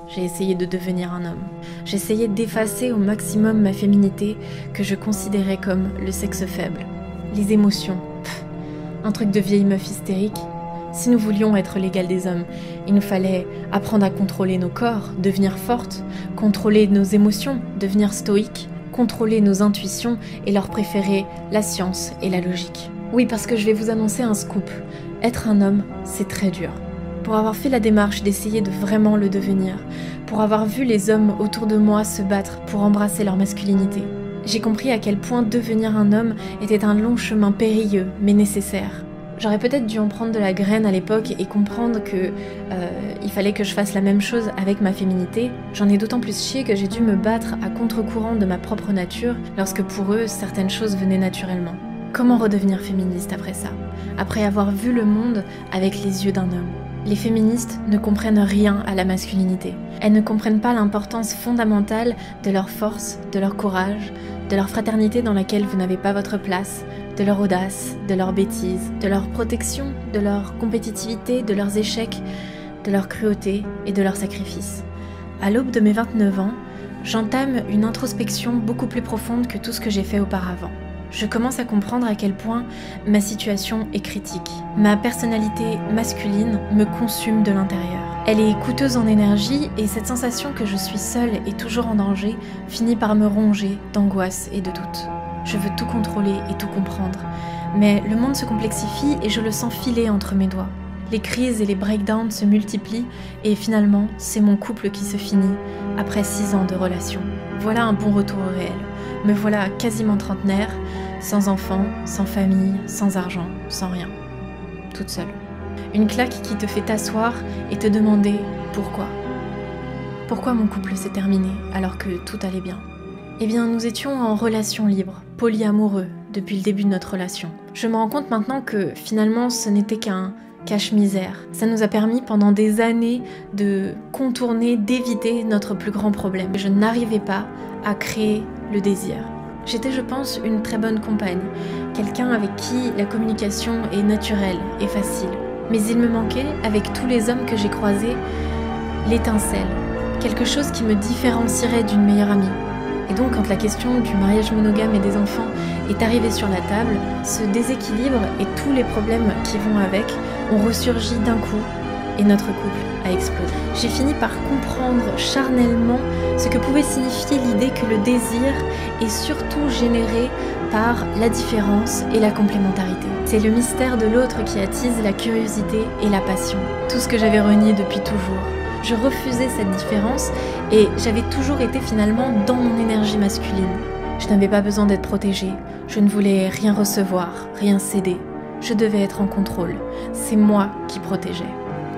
j'ai essayé de devenir un homme. J'essayais d'effacer au maximum ma féminité que je considérais comme le sexe faible. Les émotions, un truc de vieille meuf hystérique. Si nous voulions être l'égal des hommes, il nous fallait apprendre à contrôler nos corps, devenir fortes, contrôler nos émotions, devenir stoïques, contrôler nos intuitions et leur préférer la science et la logique. Oui, parce que je vais vous annoncer un scoop. Être un homme, c'est très dur. Pour avoir fait la démarche d'essayer de vraiment le devenir, pour avoir vu les hommes autour de moi se battre pour embrasser leur masculinité, j'ai compris à quel point devenir un homme était un long chemin périlleux, mais nécessaire. J'aurais peut-être dû en prendre de la graine à l'époque et comprendre que il fallait que je fasse la même chose avec ma féminité. J'en ai d'autant plus chié que j'ai dû me battre à contre-courant de ma propre nature lorsque pour eux, certaines choses venaient naturellement. Comment redevenir féministe après ça? Après avoir vu le monde avec les yeux d'un homme. Les féministes ne comprennent rien à la masculinité. Elles ne comprennent pas l'importance fondamentale de leur force, de leur courage, de leur fraternité dans laquelle vous n'avez pas votre place, de leur audace, de leur bêtise, de leur protection, de leur compétitivité, de leurs échecs, de leur cruauté et de leurs sacrifices. À l'aube de mes 29 ans, j'entame une introspection beaucoup plus profonde que tout ce que j'ai fait auparavant. Je commence à comprendre à quel point ma situation est critique. Ma personnalité masculine me consume de l'intérieur. Elle est coûteuse en énergie et cette sensation que je suis seule et toujours en danger finit par me ronger d'angoisse et de doute. Je veux tout contrôler et tout comprendre, mais le monde se complexifie et je le sens filer entre mes doigts. Les crises et les breakdowns se multiplient et finalement, c'est mon couple qui se finit après 6 ans de relation. Voilà un bon retour au réel. Me voilà quasiment trentenaire, sans enfant, sans famille, sans argent, sans rien. Toute seule. Une claque qui te fait t'asseoir et te demander pourquoi. Pourquoi mon couple s'est terminé alors que tout allait bien? Eh bien, nous étions en relation libre, polyamoureux, depuis le début de notre relation. Je me rends compte maintenant que finalement ce n'était qu'un cache-misère. Ça nous a permis pendant des années de contourner, d'éviter notre plus grand problème. Je n'arrivais pas à créer le désir. J'étais, je pense, une très bonne compagne, quelqu'un avec qui la communication est naturelle et facile. Mais il me manquait, avec tous les hommes que j'ai croisés, l'étincelle, quelque chose qui me différencierait d'une meilleure amie. Et donc quand la question du mariage monogame et des enfants est arrivée sur la table, ce déséquilibre et tous les problèmes qui vont avec ont ressurgi d'un coup et notre couple a explosé. J'ai fini par comprendre charnellement ce que pouvait signifier l'idée que le désir est surtout généré par la différence et la complémentarité. C'est le mystère de l'autre qui attise la curiosité et la passion, tout ce que j'avais renié depuis toujours. Je refusais cette différence et j'avais toujours été finalement dans mon énergie masculine. Je n'avais pas besoin d'être protégée, je ne voulais rien recevoir, rien céder. Je devais être en contrôle, c'est moi qui protégeais.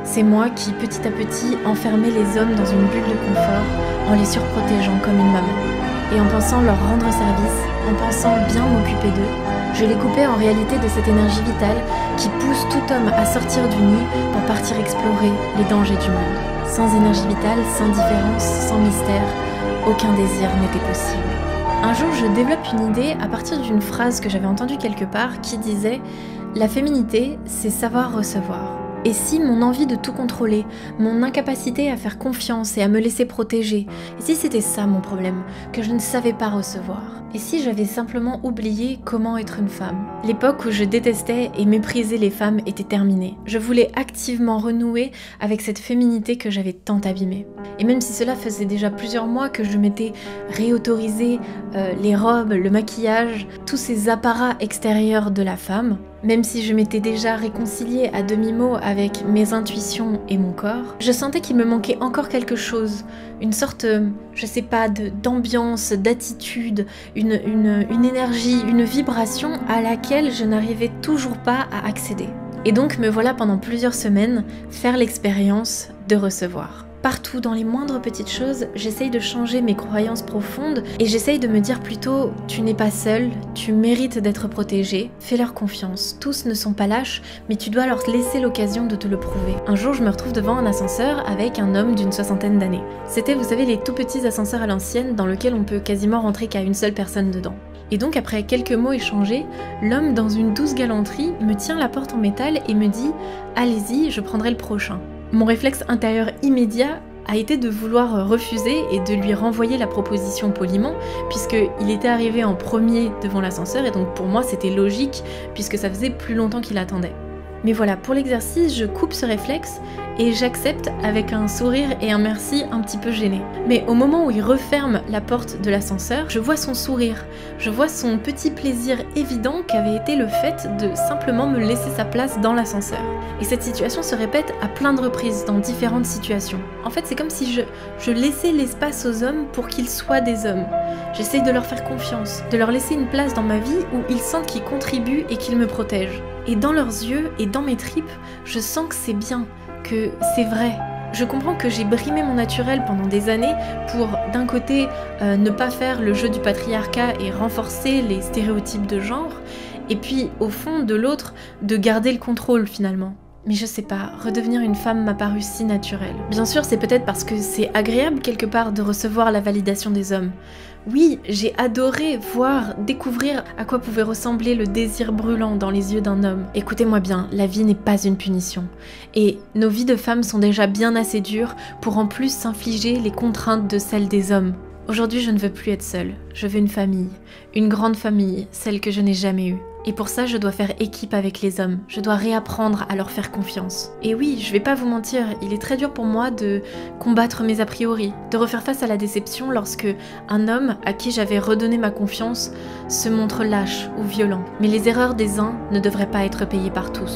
C'est moi qui, petit à petit, enfermais les hommes dans une bulle de confort en les surprotégeant comme une maman. Et en pensant leur rendre service, en pensant bien m'occuper d'eux, je les coupais en réalité de cette énergie vitale qui pousse tout homme à sortir du nid pour partir explorer les dangers du monde. Sans énergie vitale, sans différence, sans mystère, aucun désir n'était possible. Un jour, je développe une idée à partir d'une phrase que j'avais entendue quelque part qui disait « La féminité, c'est savoir recevoir ». Et si mon envie de tout contrôler, mon incapacité à faire confiance et à me laisser protéger, et si c'était ça mon problème, que je ne savais pas recevoir? Et si j'avais simplement oublié comment être une femme? L'époque où je détestais et méprisais les femmes était terminée. Je voulais activement renouer avec cette féminité que j'avais tant abîmée. Et même si cela faisait déjà plusieurs mois que je m'étais réautorisé les robes, le maquillage, tous ces apparats extérieurs de la femme, même si je m'étais déjà réconciliée à demi-mot avec mes intuitions et mon corps, je sentais qu'il me manquait encore quelque chose, une sorte, je sais pas, d'ambiance, d'attitude, une énergie, une vibration à laquelle je n'arrivais toujours pas à accéder. Et donc me voilà pendant plusieurs semaines faire l'expérience de recevoir. Partout, dans les moindres petites choses, j'essaye de changer mes croyances profondes et j'essaye de me dire plutôt « tu n'es pas seule, tu mérites d'être protégée, fais-leur confiance, tous ne sont pas lâches, mais tu dois leur laisser l'occasion de te le prouver ». Un jour, je me retrouve devant un ascenseur avec un homme d'une 60aine d'années. C'était, vous savez, les tout petits ascenseurs à l'ancienne dans lesquels on peut quasiment rentrer qu'à une seule personne dedans. Et donc après quelques mots échangés, l'homme dans une douce galanterie me tient la porte en métal et me dit « allez-y, je prendrai le prochain ». Mon réflexe intérieur immédiat a été de vouloir refuser et de lui renvoyer la proposition poliment, puisqu'il était arrivé en premier devant l'ascenseur, et donc pour moi c'était logique, puisque ça faisait plus longtemps qu'il attendait. Mais voilà, pour l'exercice, je coupe ce réflexe et j'accepte avec un sourire et un merci un petit peu gêné. Mais au moment où il referme la porte de l'ascenseur, je vois son sourire, je vois son petit plaisir évident qu'avait été le fait de simplement me laisser sa place dans l'ascenseur. Et cette situation se répète à plein de reprises dans différentes situations. En fait, c'est comme si je laissais l'espace aux hommes pour qu'ils soient des hommes. J'essaye de leur faire confiance, de leur laisser une place dans ma vie où ils sentent qu'ils contribuent et qu'ils me protègent. Et dans leurs yeux et dans mes tripes, je sens que c'est bien, que c'est vrai. Je comprends que j'ai brimé mon naturel pendant des années pour, d'un côté, ne pas faire le jeu du patriarcat et renforcer les stéréotypes de genre, et puis, au fond, de l'autre, de garder le contrôle finalement. Mais je sais pas, redevenir une femme m'a paru si naturel. Bien sûr, c'est peut-être parce que c'est agréable quelque part de recevoir la validation des hommes. Oui, j'ai adoré voir, découvrir à quoi pouvait ressembler le désir brûlant dans les yeux d'un homme. Écoutez-moi bien, la vie n'est pas une punition. Et nos vies de femmes sont déjà bien assez dures pour en plus s'infliger les contraintes de celles des hommes. Aujourd'hui, je ne veux plus être seule. Je veux une famille. Une grande famille, celle que je n'ai jamais eue. Et pour ça, je dois faire équipe avec les hommes. Je dois réapprendre à leur faire confiance. Et oui, je vais pas vous mentir, il est très dur pour moi de combattre mes a priori, de refaire face à la déception lorsque un homme à qui j'avais redonné ma confiance se montre lâche ou violent. Mais les erreurs des uns ne devraient pas être payées par tous.